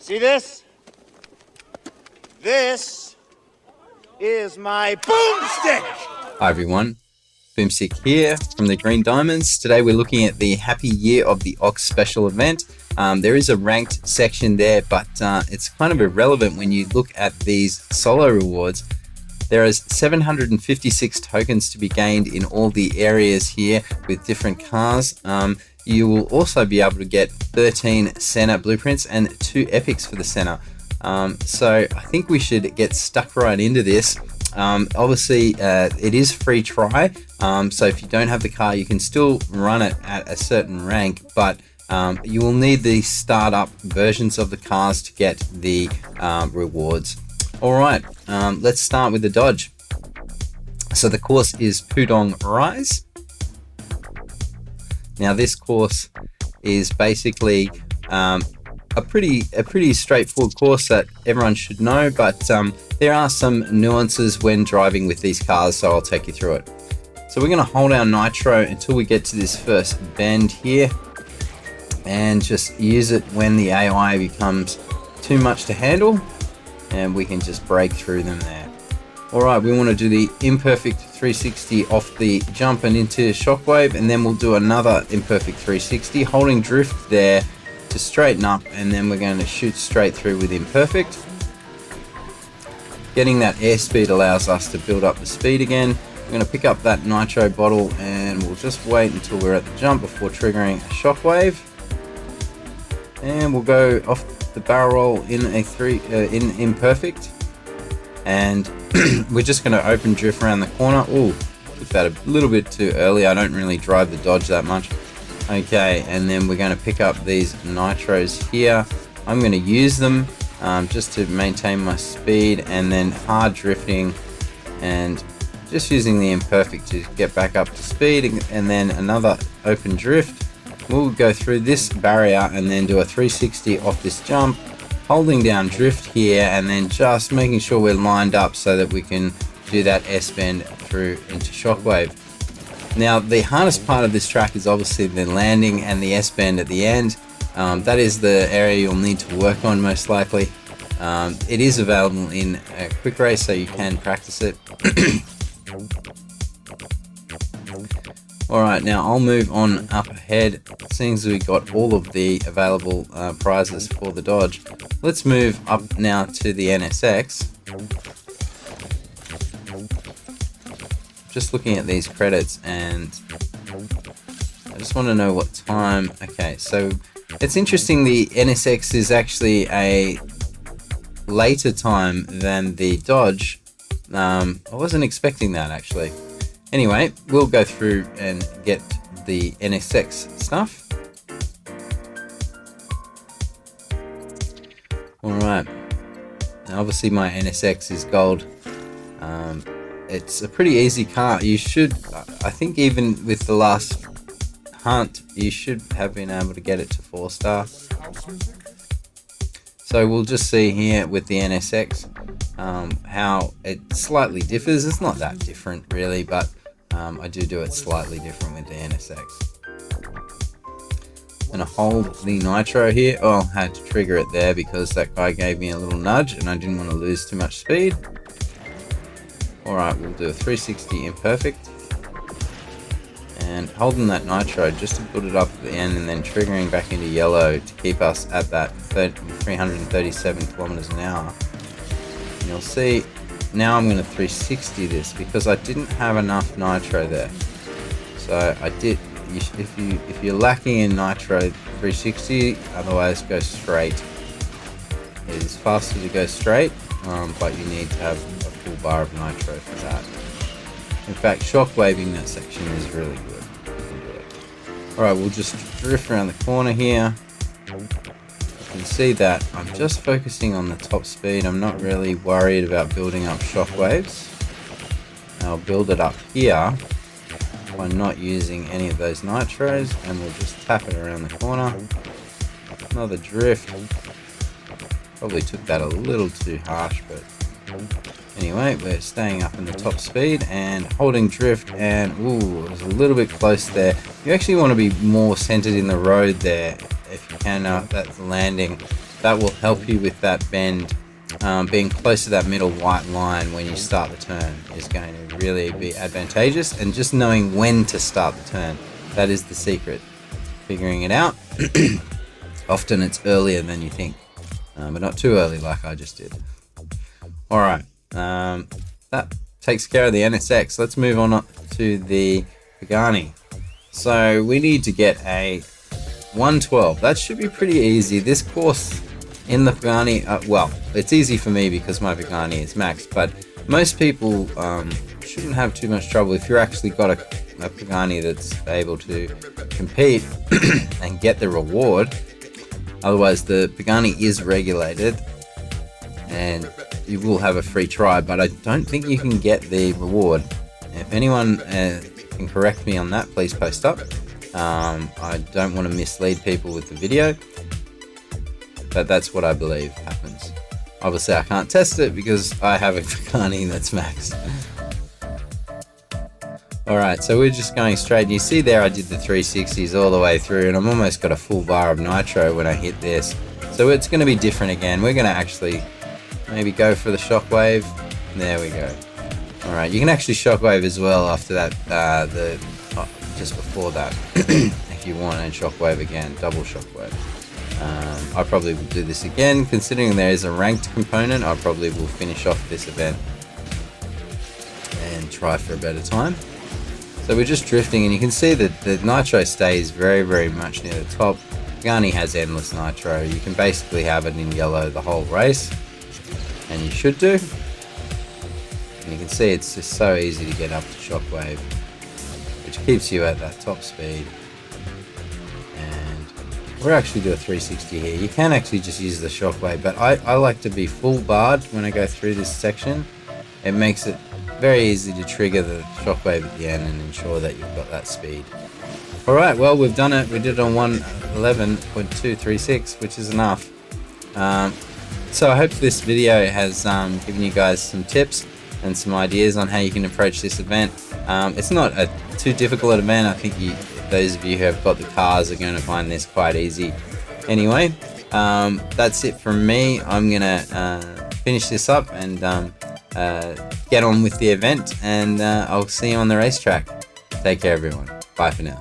See this? This is my boomstick! Hi everyone, Boomstick here from the Green Diamonds. Today we're looking at the Happy Year of the Ox special event. There is a ranked section there, but it's kind of irrelevant when you look at these solo rewards. There is 756 tokens to be gained in all the areas here with different cars. You will also be able to get 13 Senna blueprints and 2 epics for the Senna. So I think we should get stuck right into this. Obviously, it is free try. So if you don't have the car, you can still run it at a certain rank, but you will need the startup versions of the cars to get the rewards. All right, let's start with the Dodge. So the course is Pudong Rise. Now this course is basically a pretty straightforward course that everyone should know, but there are some nuances when driving with these cars, so I'll take you through it. So we're going to hold our nitro until we get to this first bend here, and just use it when the AI becomes too much to handle, and we can just break through them there. Alright, we want to do the imperfect 360 off the jump and into shockwave, and then we'll do another imperfect 360 holding drift there to straighten up, and then we're going to shoot straight through with imperfect. Getting that airspeed allows us to build up the speed again. We're going to pick up that nitro bottle, and we'll just wait until we're at the jump before triggering a shockwave, and we'll go off the barrel roll in in imperfect, and we're just going to open drift around the corner. Oh, took that a little bit too early. I don't really drive the Dodge that much. Okay, and then we're going to pick up these nitros here. I'm going to use them just to maintain my speed, and then hard drifting and just using the imperfect to get back up to speed, and then another open drift. We'll go through this barrier and then do a 360 off this jump, holding down drift here, and then just making sure we're lined up so that we can do that S-bend through into shockwave. Now the hardest part of this track is obviously the landing and the S-bend at the end. That is the area you'll need to work on most likely. It is available in a quick race, so you can practice it. Alright, now I'll move on up ahead, seeing as we got all of the available prizes for the Dodge. Let's move up now to the NSX. Just looking at these credits, and I just want to know what time. Okay, so it's interesting, the NSX is actually a later time than the Dodge. I wasn't expecting that actually. Anyway, we'll go through and get the NSX stuff. Alright, now obviously my NSX is gold. It's a pretty easy car. You should, I think even with the last hunt, you should have been able to get it to 4-star. So we'll just see here with the NSX how it slightly differs. It's not that different really, but I do it slightly different with the NSX. I'm going to hold the nitro here. Oh, I had to trigger it there because that guy gave me a little nudge and I didn't want to lose too much speed. Alright, we'll do a 360 imperfect, and holding that nitro just to build it up at the end, and then triggering back into yellow to keep us at that 337 kilometers an hour. And you'll see now I'm going to 360 this because I didn't have enough nitro there. So I did. If you're lacking in nitro, 360. Otherwise, go straight. It is faster to go straight, but you need to have a full bar of nitro for that. In fact, shockwaving that section is really good. You can do it. Alright, we'll just drift around the corner here. You can see that I'm just focusing on the top speed. I'm not really worried about building up shockwaves. I'll build it up here by not using any of those nitros, and we'll just tap it around the corner. Another drift. Probably took that a little too harsh, but anyway, we're staying up in the top speed and holding drift, and ooh, it was a little bit close there. You actually want to be more centered in the road there if you can. That's landing. that will help you with that bend. Being close to that middle white line when you start the turn is going to really be advantageous, and just knowing when to start the turn, that is the secret. Figuring it out. Often it's earlier than you think, but not too early like I just did. Alright, that takes care of the NSX. Let's move on to the Pagani. So we need to get a 112. That should be pretty easy. This course in the Pagani, well, it's easy for me because my Pagani is maxed, but most people shouldn't have too much trouble if you're actually got a Pagani that's able to compete and get the reward. Otherwise, the Pagani is regulated and you will have a free try, but I don't think you can get the reward. If anyone can correct me on that, please post up. I don't want to mislead people with the video, but that's what I believe happens. Obviously, I can't test it because I have a Pagani that's maxed. Alright, so we're just going straight. You see there I did the 360s all the way through, and I'm almost got a full bar of nitro when I hit this. So it's going to be different again. We're going to actually maybe go for the shockwave. There we go. Alright, you can actually shockwave as well after that, just before that, if you want, and shockwave again, double shockwave. I probably will do this again, considering there is a ranked component. I probably will finish off this event and try for a better time. So we're just drifting, and you can see that the nitro stays very, very much near the top. Pagani has endless nitro. You can basically have it in yellow the whole race, and you should do. And you can see it's just so easy to get up to shockwave, which keeps you at that top speed. And we'll actually do a 360 here. You can actually just use the shockwave, but I like to be full barred when I go through this section. It makes it very easy to trigger the shockwave at the end and ensure that you've got that speed. Alright, well, we've done it. We did it on 111.236, which is enough. So I hope this video has given you guys some tips and some ideas on how you can approach this event. It's not a too difficult event. I think those of you who have got the cars are going to find this quite easy. Anyway, that's it from me. I'm going to finish this up and get on with the event, and I'll see you on the racetrack. Take care, everyone. Bye for now.